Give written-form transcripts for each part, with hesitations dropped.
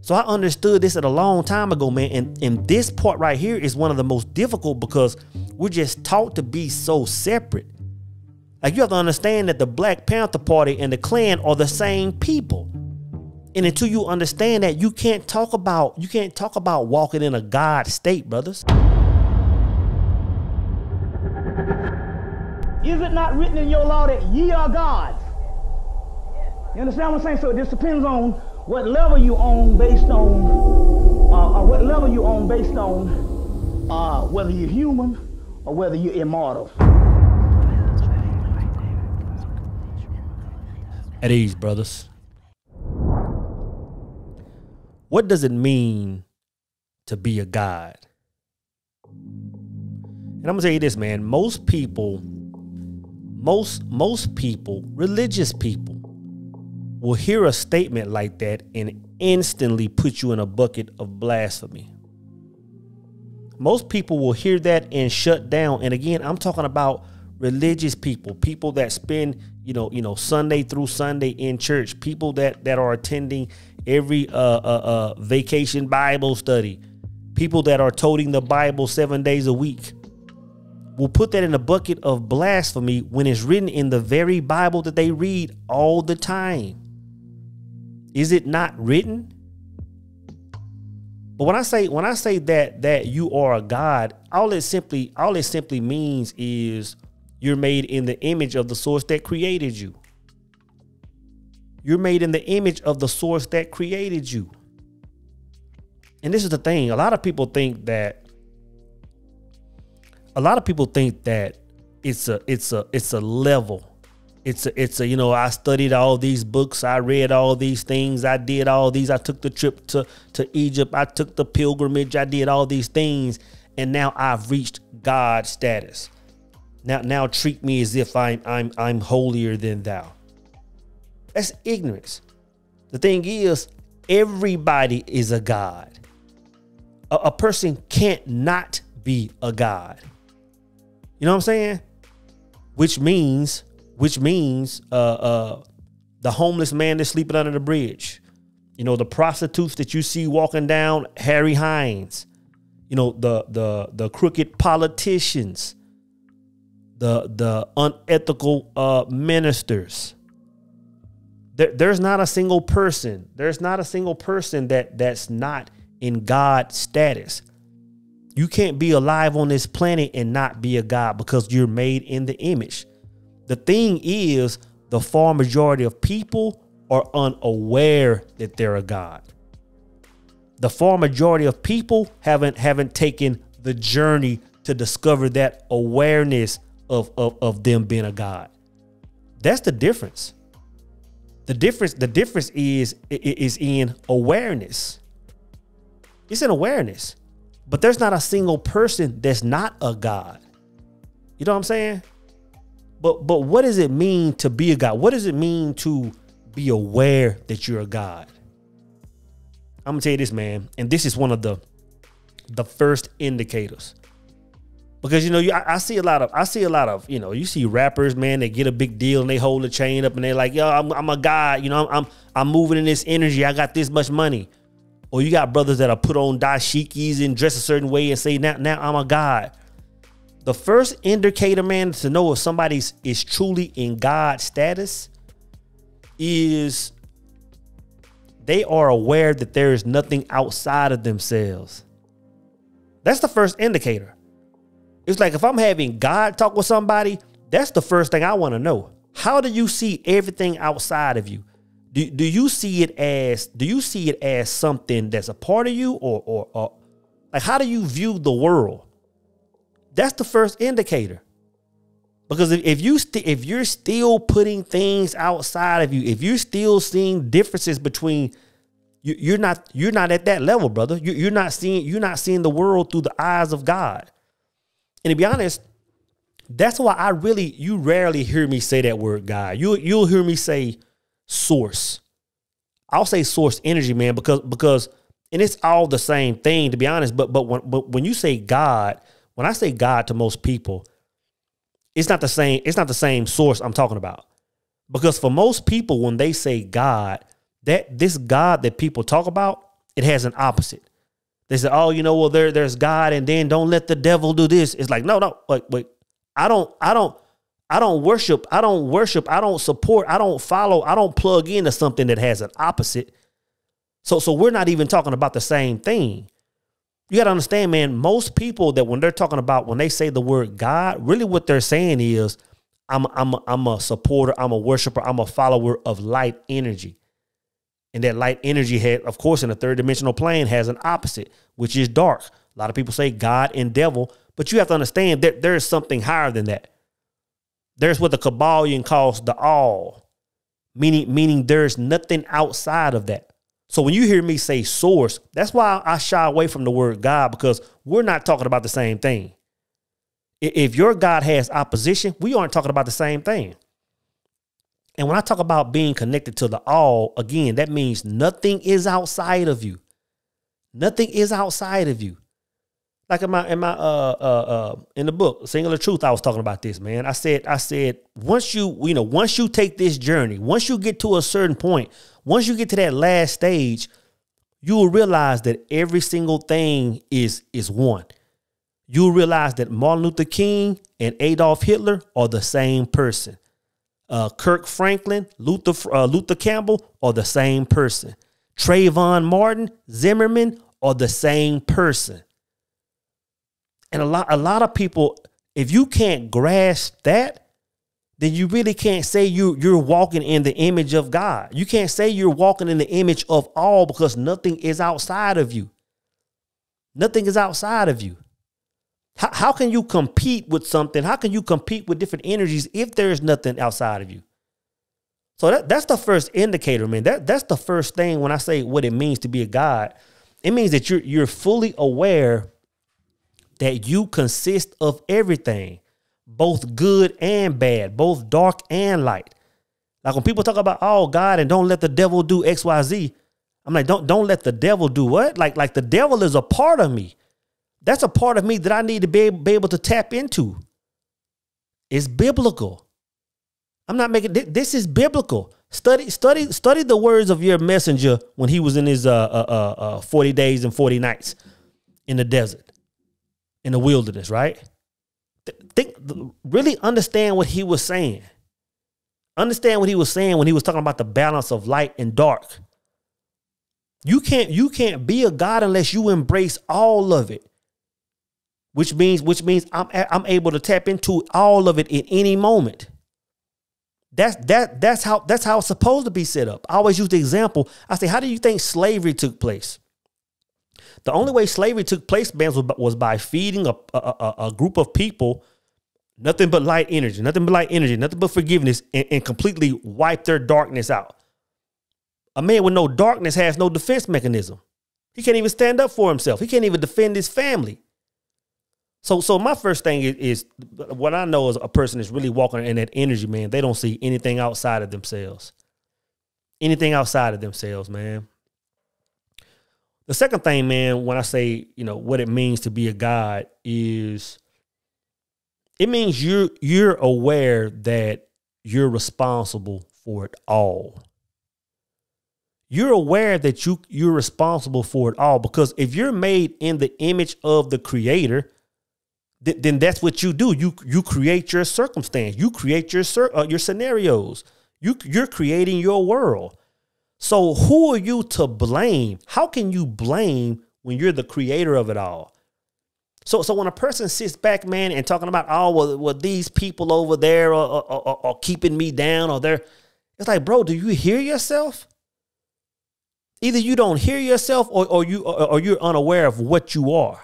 So I understood this at a long time ago, man. And this part right here is one of the most difficult because we're just taught to be so separate. Like, you have to understand that the Black Panther Party and the Klan are the same people. And until you understand that, you can't talk about walking in a God state, brothers. Is it not written in your law that ye are gods? You understand what I'm saying? So it just depends on what level you own based on, whether you're human or whether you're immortal. At ease, brothers. What does it mean to be a God? And I'm gonna tell you this, man. Most people, religious people, will hear a statement like that and instantly put you in a bucket of blasphemy. Most people will hear that and shut down. And again, I'm talking about religious people, people that spend, Sunday through Sunday in church, people that are attending every vacation Bible study, people that are toting the Bible 7 days a week, will put that in a bucket of blasphemy when it's written in the very Bible that they read all the time. Is it not written? But when I say that you are a God, all it simply means is you're made in the image of the source that created you. You're made in the image of the source that created you. And this is the thing. A lot of people think that it's a level. It's a, I studied all these books. I read all these things. I did all these. I took the trip to Egypt. I took the pilgrimage. I did all these things. And now I've reached God status. Now treat me as if I'm holier than thou. That's ignorance. The thing is, everybody is a God. A person can't not be a God. You know what I'm saying? Which means the homeless man that's sleeping under the bridge, the prostitutes that you see walking down Harry Hines, the crooked politicians, the unethical ministers. There's not a single person. There's not a single person that's not in God status. You can't be alive on this planet and not be a God because you're made in the image. The thing is, the far majority of people are unaware that they're a God. The far majority of people haven't taken the journey to discover that awareness of them being a God. That's the difference. The difference is in awareness. It's in awareness. But there's not a single person that's not a God. You know what I'm saying? But what does it mean to be a God? What does it mean to be aware that you're a God? I'm gonna tell you this, man, and this is one of the first indicators. Because I see a lot of you see rappers, man, they get a big deal and they hold the chain up and they're like, yo, I'm a God, I'm moving in this energy, I got this much money. Or you got brothers that are put on dashikis and dress a certain way and say, now I'm a God. The first indicator, man, to know if somebody is truly in God status is they are aware that there is nothing outside of themselves. That's the first indicator. It's like if I'm having God talk with somebody, that's the first thing I want to know. How do you see everything outside of you? Do you see it as something that's a part of you or like how do you view the world? That's the first indicator. Because if you're still putting things outside of you, if you're still seeing differences between you're not at that level, brother. You're not seeing the world through the eyes of God. And to be honest, that's why you rarely hear me say that word God. You'll hear me say source. I'll say source energy, man, because and it's all the same thing, to be honest. But when you say God, when I say God to most people, it's not the same source I'm talking about. Because for most people, when they say God, this God that people talk about it has an opposite. They say, oh, you know, well, there's God, and then don't let the devil do this. It's like, no, wait. I don't worship. I don't support. I don't follow. I don't plug into something that has an opposite. So we're not even talking about the same thing. You got to understand, man, most people that when they say the word God, really what they're saying is I'm a supporter. I'm a worshiper. I'm a follower of light energy. And that light energy had, of course, in the third dimensional plane has an opposite, which is dark. A lot of people say God and devil, but you have to understand that there is something higher than that. There's what the Kabbalion calls the all, meaning there's nothing outside of that. So when you hear me say source, that's why I shy away from the word God, because we're not talking about the same thing. If your God has opposition, we aren't talking about the same thing. And when I talk about being connected to the all, again, that means nothing is outside of you. Nothing is outside of you. Like in the book, Singular Truth, I was talking about this, man. I said, once you take this journey, once you get to a certain point, once you get to that last stage, you will realize that every single thing is one. You'll realize that Martin Luther King and Adolf Hitler are the same person. Kirk Franklin, Luther Campbell are the same person. Trayvon Martin, Zimmerman are the same person. And a lot of people, if you can't grasp that, then you really can't say you're walking in the image of God. You can't say you're walking in the image of all, because nothing is outside of you. Nothing is outside of you. How can you compete with something? How can you compete with different energies if there's nothing outside of you? So that's the first indicator, man. That's the first thing when I say what it means to be a God. It means that you're fully aware that you consist of everything, both good and bad, both dark and light. Like when people talk about, oh, God, and don't let the devil do X, Y, Z. I'm like, don't let the devil do what? Like the devil is a part of me. That's a part of me that I need to be able to tap into. It's biblical. I'm not making this is biblical. Study the words of your messenger when he was in his 40 days and 40 nights in the desert, in the wilderness, right? Really understand what he was saying. Understand what he was saying when he was talking about the balance of light and dark. You can't be a God unless you embrace all of it. Which means I'm able to tap into all of it in any moment. That's how it's supposed to be set up. I always use the example. I say, how do you think slavery took place? The only way slavery took place, man, was by feeding a group of people nothing but light energy, nothing but forgiveness, and completely wipe their darkness out. A man with no darkness has no defense mechanism. He can't even stand up for himself. He can't even defend his family. So my first thing is what I know is a person is really walking in that energy, man. They don't see anything outside of themselves. Anything outside of themselves, man. The second thing, man, when I say, what it means to be a God is it means you're aware that you're responsible for it all. You're aware that you're responsible for it all, because if you're made in the image of the Creator, then that's what you do. You create your circumstance. You create your scenarios. You're creating your world. So who are you to blame? How can you blame when you're the creator of it all? So when a person sits back, man, and talking about, oh, well these people over there are keeping me down, it's like, bro, do you hear yourself? Either you don't hear yourself or you're unaware of what you are.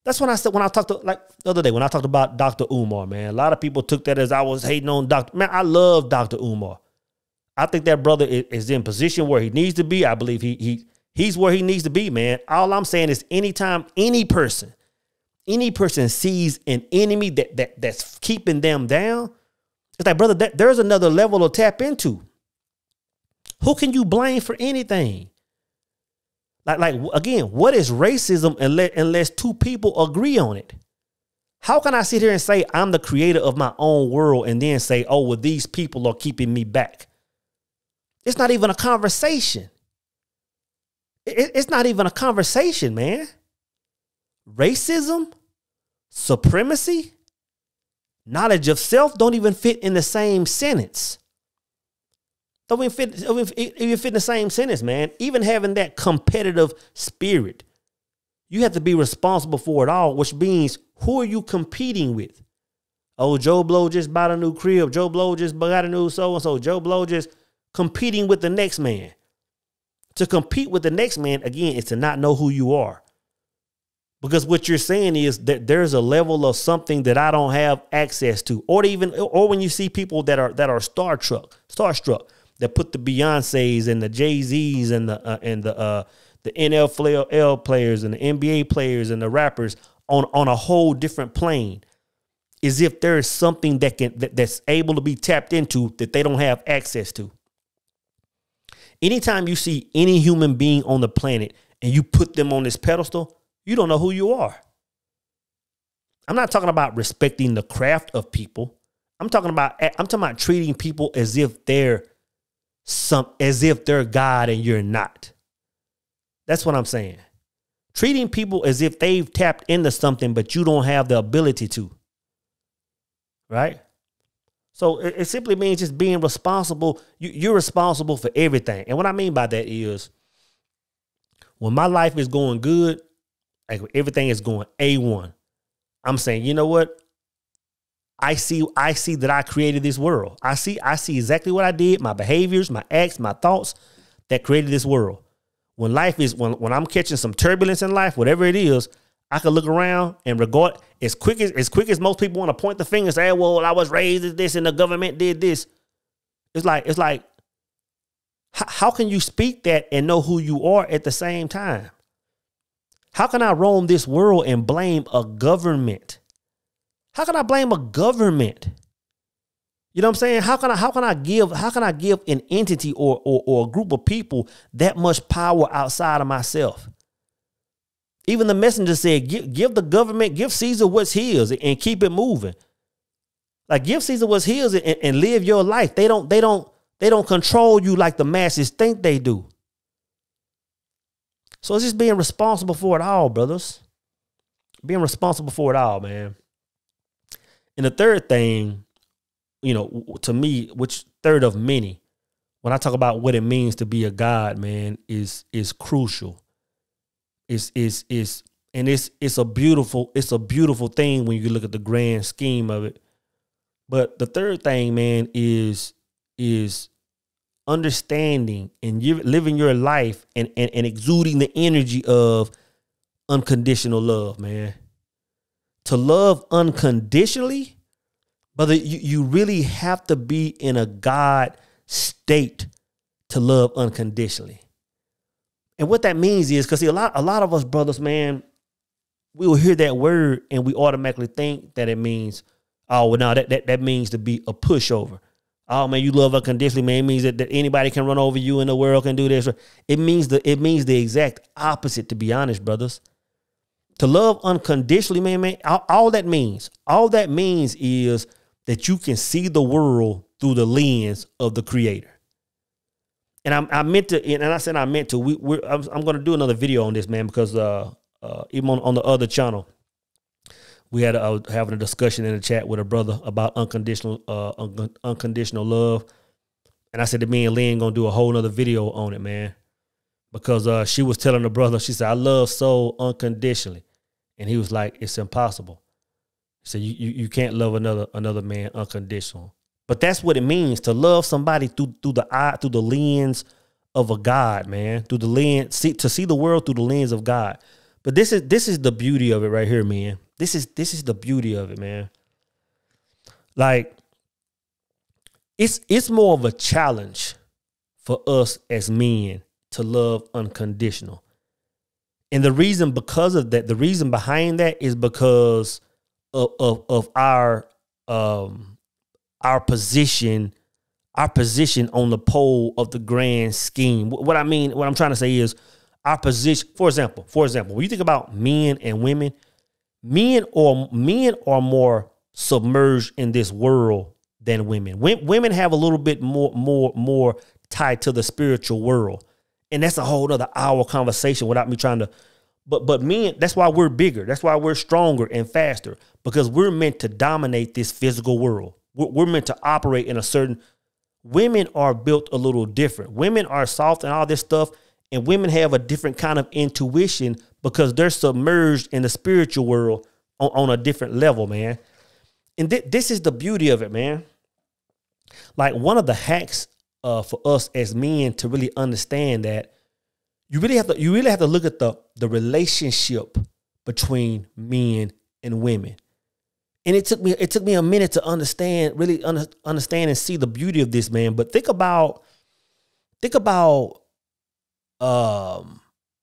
That's when I talked to, like the other day, when I talked about Dr. Umar, man. A lot of people took that as I was hating on Dr. Man, I love Dr. Umar. I think that brother is in position where he needs to be. I believe he's where he needs to be, man. All I'm saying is anytime any person sees an enemy that's keeping them down, it's like, brother, there's another level to tap into. Who can you blame for anything? Like again, what is racism unless two people agree on it? How can I sit here and say I'm the creator of my own world and then say, oh, well, these people are keeping me back? It's not even a conversation. It's not even a conversation, man. Racism, supremacy, knowledge of self don't even fit in the same sentence. Don't even fit in the same sentence, man. Even having that competitive spirit, you have to be responsible for it all, which means who are you competing with? Oh, Joe Blow just bought a new crib. Joe Blow just got a new so-and-so. Joe Blow just competing with the next man. To compete with the next man, again, is to not know who you are. Because what you're saying is that there's a level of something that I don't have access to. Or when you see people that are starstruck, that put the Beyoncés and the Jay-Z's and the NFL players and the NBA players and the rappers on a whole different plane, as if there is something that's able to be tapped into that they don't have access to. Anytime you see any human being on the planet and you put them on this pedestal, you don't know who you are. I'm not talking about respecting the craft of people. I'm talking about treating people as if they're God and you're not. That's what I'm saying. Treating people as if they've tapped into something, but you don't have the ability to. Right? So it simply means just being responsible. You're responsible for everything. And what I mean by that is when my life is going good, like everything is going A1, I'm saying, you know what? I see that I created this world. I see exactly what I did, my behaviors, my acts, my thoughts that created this world. When when I'm catching some turbulence in life, whatever it is, I can look around and regard as quick as most people want to point the finger and say, well, I was raised as this and the government did this. It's like, how can you speak that and know who you are at the same time? How can I roam this world and blame a government? How can I blame a government? You know what I'm saying? How can I give an entity or a group of people that much power outside of myself? Even the messenger said, give the government, give Caesar what's his and keep it moving. Like give Caesar what's his and live your life. They don't control you like the masses think they do. So it's just being responsible for it all, brothers. Being responsible for it all, man. And the third thing, you know, to me, which third of many, when I talk about what it means to be a God, man, is crucial. It's a beautiful thing when you look at the grand scheme of it. But the third thing, man, is understanding and living your life and exuding the energy of unconditional love, man. To love unconditionally, brother, you really have to be in a God state to love unconditionally. And what that means is, because a lot of us brothers, man, we will hear that word and we automatically think that it means, oh, well, no, that means to be a pushover. Oh, man, you love unconditionally, man. It means that anybody can run over you in the world, can do this. It means the exact opposite, to be honest, brothers. To love unconditionally, man, all that means is that you can see the world through the lens of the Creator. And I meant to, and I said I meant to. I'm going to do another video on this, man, because even on the other channel, we had having a discussion in the chat with a brother about unconditional love, and I said that me and Lynn gonna do a whole nother video on it, man, because she was telling the brother, she said, I love so unconditionally, and he was like, it's impossible. He said you can't love another man unconditional. But that's what it means to love somebody through the lens of a God, man. Through the lens, to see the world through the lens of God. But this is the beauty of it right here, man. This is the beauty of it, man. Like it's more of a challenge for us as men to love unconditional. And the reason behind that is because of our position on the pole of the grand scheme. What I'm trying to say is our position. For example, when you think about men and women, men are more submerged in this world than women. Women have a little bit more tied to the spiritual world. And that's a whole nother hour conversation without me trying to. But men, that's why we're bigger. That's why we're stronger and faster, because we're meant to dominate this physical world. We're meant to operate in a certain. Women are built a little different. Women are soft and all this stuff. And women have a different kind of intuition because they're submerged in the spiritual world on a different level, man. And this is the beauty of it, man. Like, one of the hacks for us as men to really understand that you really have to look at the relationship between men and women. And it took me a minute to understand, really understand and see the beauty of this, man. But think about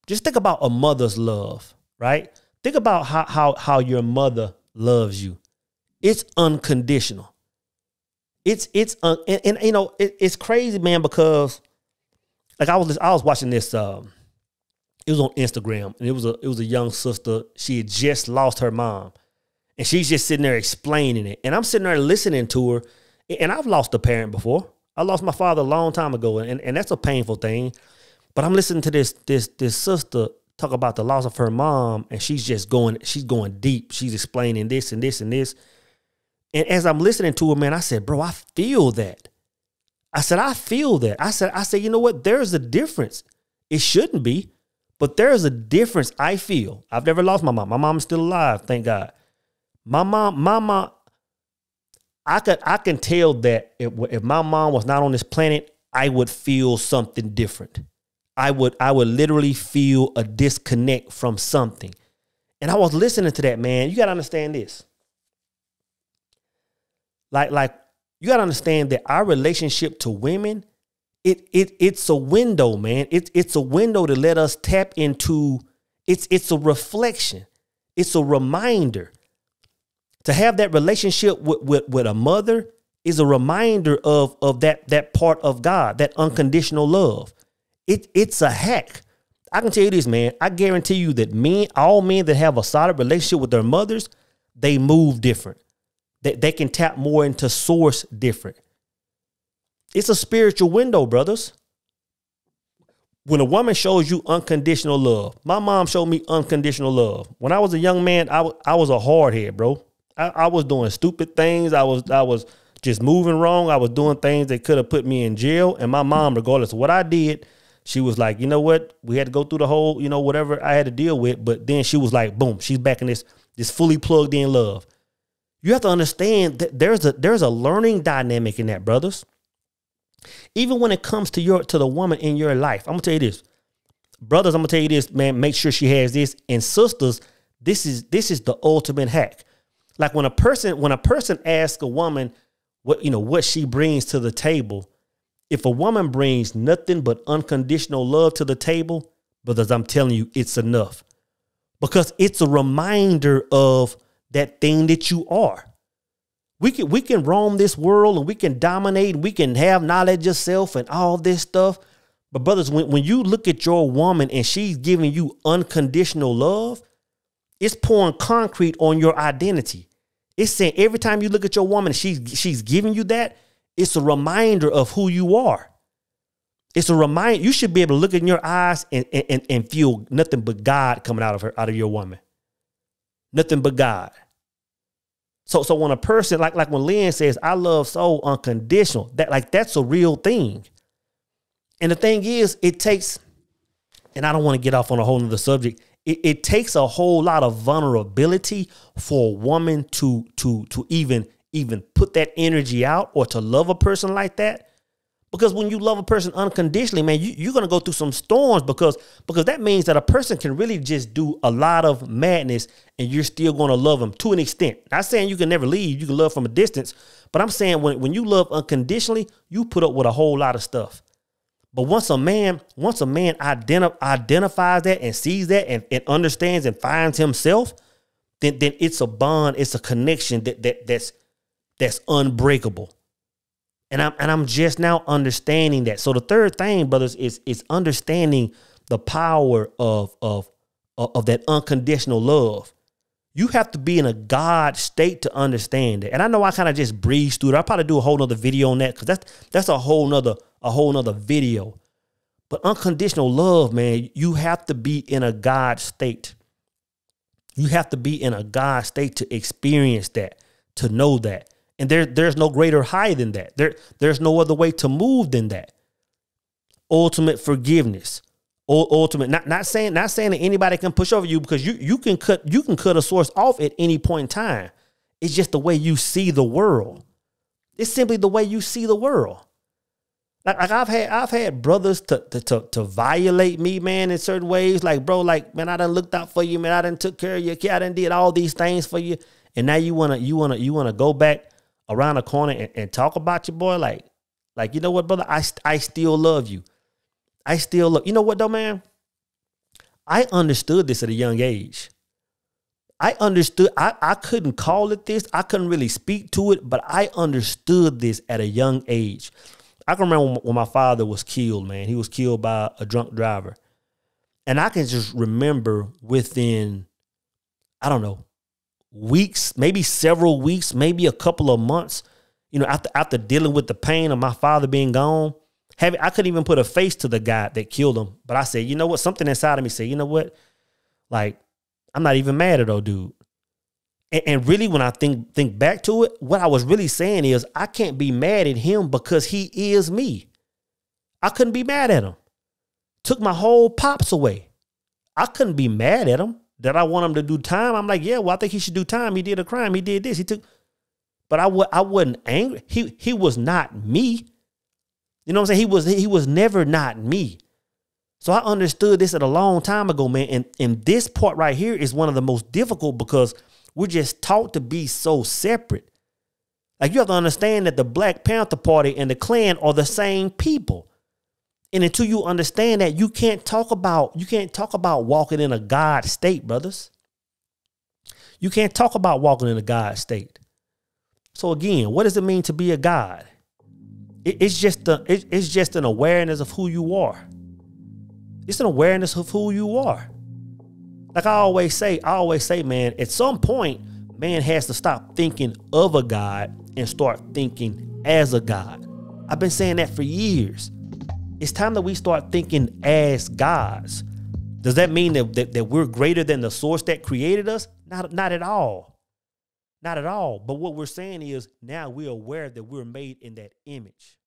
just think about a mother's love, right? Think about how your mother loves you. It's unconditional. It's you know, it's crazy, man, because like I was watching this. It was on Instagram, and it was a young sister. She had just lost her mom, and she's just sitting there explaining it. And I'm sitting there listening to her. And I've lost a parent before. I lost my father a long time ago, and that's a painful thing. But I'm listening to this sister talk about the loss of her mom, and she's going deep. She's explaining this and this and this. And as I'm listening to her, man, I said, bro, I feel that. I feel that. I said, you know what? There's a difference. It shouldn't be, but there's a difference I feel. I've never lost my mom. My mom is still alive, thank God. My mom, I can tell that if my mom was not on this planet, I would feel something different. I would literally feel a disconnect from something. And I was listening to that, man. You got to understand this. Like you got to understand that our relationship to women, it's a window, man. It's a window to let us tap into. It's a reflection. It's a reminder. To have that relationship with a mother is a reminder of that part of God, that unconditional love. It's a hack. I can tell you this, man. I guarantee you that all men that have a solid relationship with their mothers, they move different. They can tap more into source different. It's a spiritual window, brothers. When a woman shows you unconditional love, my mom showed me unconditional love. When I was a young man, I was a hardhead, bro. I was doing stupid things. I was just moving wrong. I was doing things that could have put me in jail. And my mom, regardless of what I did, she was like, you know what? We had to go through the whole, you know, whatever I had to deal with. But then she was like, boom, she's back in this fully plugged in love. You have to understand that there's a learning dynamic in that, brothers. Even when it comes to the woman in your life, I'm gonna tell you this, brothers. I'm gonna tell you this, man. Make sure she has this, and sisters, this is the ultimate hack. Like when a person asks a woman what she brings to the table, if a woman brings nothing but unconditional love to the table, brothers, I'm telling you, it's enough, because it's a reminder of that thing that you are. We can roam this world and we can dominate. We can have knowledge of self and all this stuff. But brothers, when you look at your woman and she's giving you unconditional love, it's pouring concrete on your identity. It's saying every time you look at your woman, she's giving you that. It's a reminder of who you are. It's a reminder. You should be able to look in your eyes and feel nothing but God coming out of your woman. Nothing but God. So when a person, like when Lynn says, I love so unconditional, that's a real thing. And the thing is, it takes, and I don't want to get off on a whole nother subject. It takes a whole lot of vulnerability for a woman to even put that energy out or to love a person like that. Because when you love a person unconditionally, man, you're going to go through some storms because that means that a person can really just do a lot of madness and you're still going to love them to an extent. Not saying you can never leave. You can love from a distance. But I'm saying when you love unconditionally, you put up with a whole lot of stuff. But once a man identifies that and sees that and understands and finds himself, then it's a bond. It's a connection that's unbreakable. And I'm just now understanding that. So the third thing, brothers, is understanding the power of that unconditional love. You have to be in a God state to understand it. And I know I kind of just breezed through it. I'll probably do a whole nother video on that because that's a whole nother video. But unconditional love, man, you have to be in a God state. You have to be in a God state to experience that, to know that. And there's no greater high than that. There's no other way to move than that. Ultimate forgiveness. Ultimate, not saying that anybody can push over you, because you can cut a source off at any point in time. It's just the way you see the world. It's simply the way you see the world. Like I've had brothers to violate me, man, in certain ways. Like, bro, like, man, I done looked out for you, man. I done took care of your kid. I done did all these things for you. And now you wanna go back around the corner and talk about your boy. Like, you know what, brother? I still love you. I still love, you know what though, man? I understood this at a young age. I understood, I couldn't call it this. I couldn't really speak to it, but I understood this at a young age. I can remember when my father was killed, man. He was killed by a drunk driver. And I can just remember within, I don't know, weeks, maybe several weeks, maybe a couple of months, you know, after dealing with the pain of my father being gone, I couldn't even put a face to the guy that killed him. But I said, you know what? Something inside of me said, you know what? Like, I'm not even mad at old dude. And really, when I think back to it, what I was really saying is I can't be mad at him because he is me. I couldn't be mad at him. Took my whole pops away. I couldn't be mad at him. Did I want him to do time? I'm like, yeah, well, I think he should do time. He did a crime. He did this. But I wasn't angry. He was not me. You know what I'm saying? He was never not me. So I understood this at a long time ago, man. And this part right here is one of the most difficult because we're just taught to be so separate. Like, you have to understand that the Black Panther Party and the Klan are the same people. And until you understand that, you can't talk about walking in a God state, brothers. You can't talk about walking in a God state. So again, what does it mean to be a God? It's just an awareness of who you are. It's an awareness of who you are. Like I always say, man, at some point, man has to stop thinking of a God and start thinking as a God. I've been saying that for years. It's time that we start thinking as gods. Does that mean that we're greater than the source that created us? Not at all. Not at all. But what we're saying is now we're aware that we're made in that image.